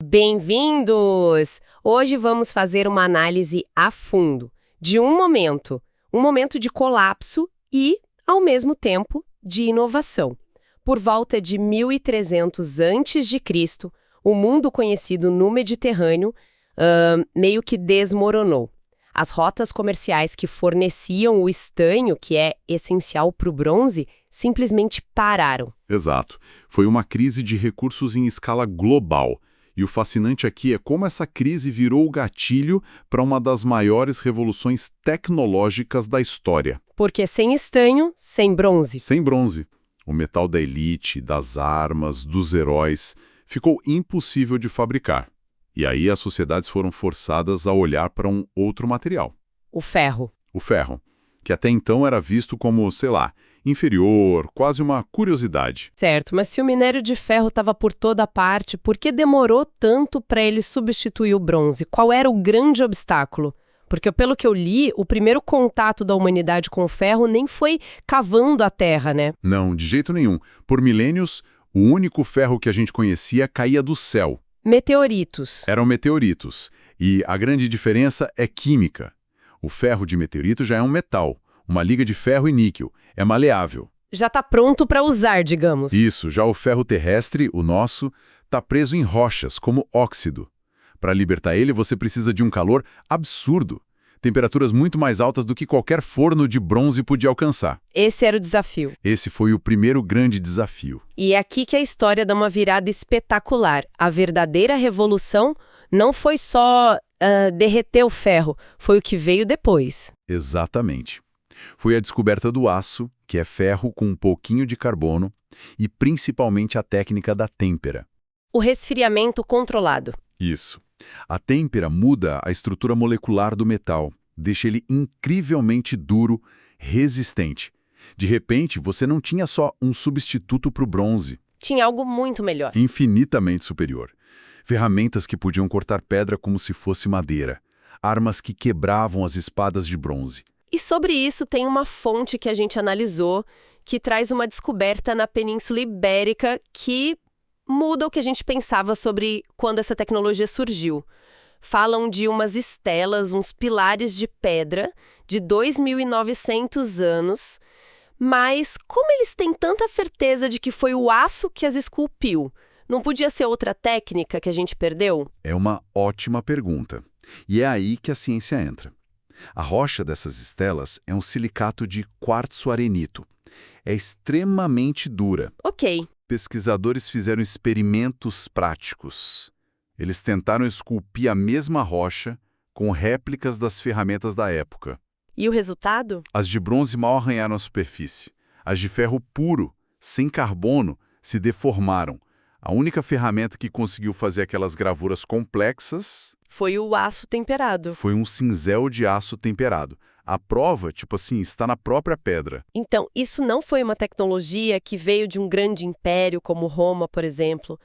Bem-vindos! Hoje vamos fazer uma análise a fundo de um momento de colapso e, ao mesmo tempo, de inovação. Por volta de 1300 a.C., o mundo conhecido no Mediterrâneo meio que desmoronou. As rotas comerciais que forneciam o estanho, que é essencial para o bronze, simplesmente pararam. Exato. Foi uma crise de recursos em escala global. E o fascinante aqui é como essa crise virou o gatilho para uma das maiores revoluções tecnológicas da história. Porque sem estanho, sem bronze. Sem bronze. O metal da elite, das armas, dos heróis, ficou impossível de fabricar. E aí as sociedades foram forçadas a olhar para um outro material. O ferro. O ferro, que até então era visto como, sei lá, inferior, quase uma curiosidade. Certo, mas se o minério de ferro estava por toda parte, por que demorou tanto para ele substituir o bronze? Qual era o grande obstáculo? Porque, pelo que eu li, o primeiro contato da humanidade com o ferro nem foi cavando a terra, né? Não, de jeito nenhum. Por milênios, o único ferro que a gente conhecia caía do céu. Meteoritos. Eram meteoritos. E a grande diferença é química. O ferro de meteorito já é um metal, uma liga de ferro e níquel. É maleável. Já está pronto para usar, digamos. Isso, já o ferro terrestre, o nosso, está preso em rochas, como óxido. Para libertar ele, você precisa de um calor absurdo. Temperaturas muito mais altas do que qualquer forno de bronze podia alcançar. Esse era o desafio. Esse foi o primeiro grande desafio. E é aqui que a história dá uma virada espetacular. A verdadeira revolução não foi só derreter o ferro, foi o que veio depois. Exatamente. Foi a descoberta do aço, que é ferro com um pouquinho de carbono, e principalmente a técnica da têmpera. O resfriamento controlado. Isso. A têmpera muda a estrutura molecular do metal, deixa ele incrivelmente duro, resistente. De repente, você não tinha só um substituto para o bronze. Tinha algo muito melhor. Infinitamente superior. Ferramentas que podiam cortar pedra como se fosse madeira. Armas que quebravam as espadas de bronze. E sobre isso tem uma fonte que a gente analisou, que traz uma descoberta na Península Ibérica que muda o que a gente pensava sobre quando essa tecnologia surgiu. Falam de umas estelas, uns pilares de pedra de 2.900 anos, mas como eles têm tanta certeza de que foi o aço que as esculpiu? Não podia ser outra técnica que a gente perdeu? É uma ótima pergunta. E é aí que a ciência entra. A rocha dessas estelas é um silicato de quartzo-arenito. É extremamente dura. Ok. Pesquisadores fizeram experimentos práticos. Eles tentaram esculpir a mesma rocha com réplicas das ferramentas da época. E o resultado? As de bronze mal arranharam a superfície. As de ferro puro, sem carbono, se deformaram. A única ferramenta que conseguiu fazer aquelas gravuras complexas foi o aço temperado. Foi um cinzel de aço temperado. A prova, tipo assim, está na própria pedra. Então, isso não foi uma tecnologia que veio de um grande império como Roma, por exemplo.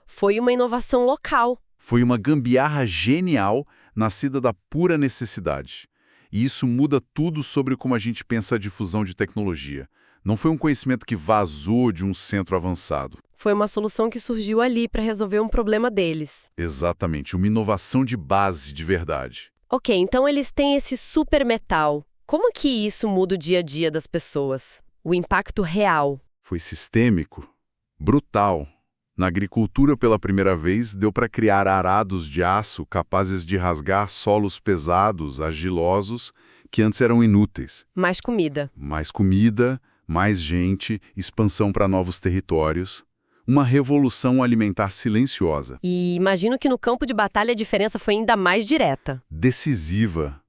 Foi uma inovação local. Foi uma gambiarra genial, nascida da pura necessidade. E isso muda tudo sobre como a gente pensa a difusão de tecnologia. Não foi um conhecimento que vazou de um centro avançado. Foi uma solução que surgiu ali para resolver um problema deles. Exatamente, uma inovação de base, de verdade. Ok, então eles têm esse super metal. Como que isso muda o dia a dia das pessoas? O impacto real? Foi sistêmico, brutal. Na agricultura, pela primeira vez, deu para criar arados de aço capazes de rasgar solos pesados, argilosos, que antes eram inúteis. Mais comida. Mais comida, mais gente, expansão para novos territórios. Uma revolução alimentar silenciosa. E imagino que no campo de batalha a diferença foi ainda mais direta. Decisiva.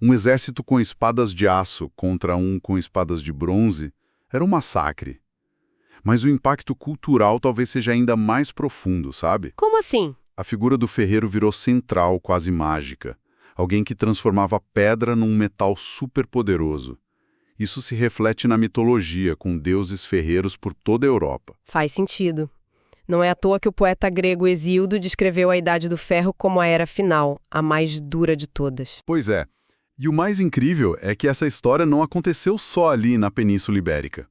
Um exército com espadas de aço contra um com espadas de bronze era um massacre. Mas o impacto cultural talvez seja ainda mais profundo, sabe? Como assim? A figura do ferreiro virou central, quase mágica. Alguém que transformava pedra num metal superpoderoso. Isso se reflete na mitologia, com deuses ferreiros por toda a Europa. Faz sentido. Não é à toa que o poeta grego Hesíodo descreveu a Idade do Ferro como a era final, a mais dura de todas. Pois é. E o mais incrível é que essa história não aconteceu só ali na Península Ibérica.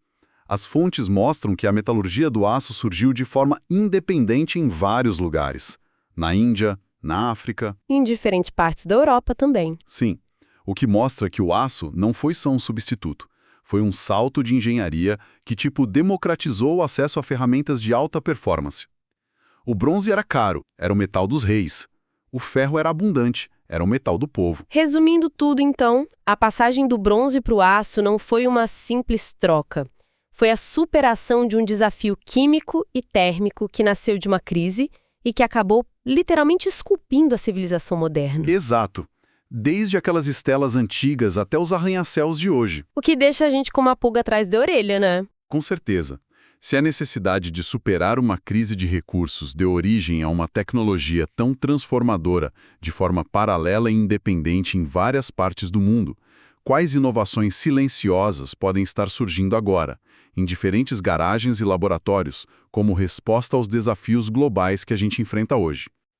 As fontes mostram que a metalurgia do aço surgiu de forma independente em vários lugares. na Índia, na África. Em diferentes partes da Europa também. Sim, o que mostra que o aço não foi só um substituto. Foi um salto de engenharia que, democratizou o acesso a ferramentas de alta performance. O bronze era caro, era o metal dos reis. O ferro era abundante, era o metal do povo. Resumindo tudo, então, a passagem do bronze para o aço não foi uma simples troca. Foi a superação de um desafio químico e térmico que nasceu de uma crise e que acabou literalmente esculpindo a civilização moderna. Exato. Desde aquelas estelas antigas até os arranha-céus de hoje. O que deixa a gente com uma pulga atrás da orelha, né? Com certeza. Se a necessidade de superar uma crise de recursos deu origem a uma tecnologia tão transformadora, de forma paralela e independente em várias partes do mundo, quais inovações silenciosas podem estar surgindo agora, em diferentes garagens e laboratórios, como resposta aos desafios globais que a gente enfrenta hoje?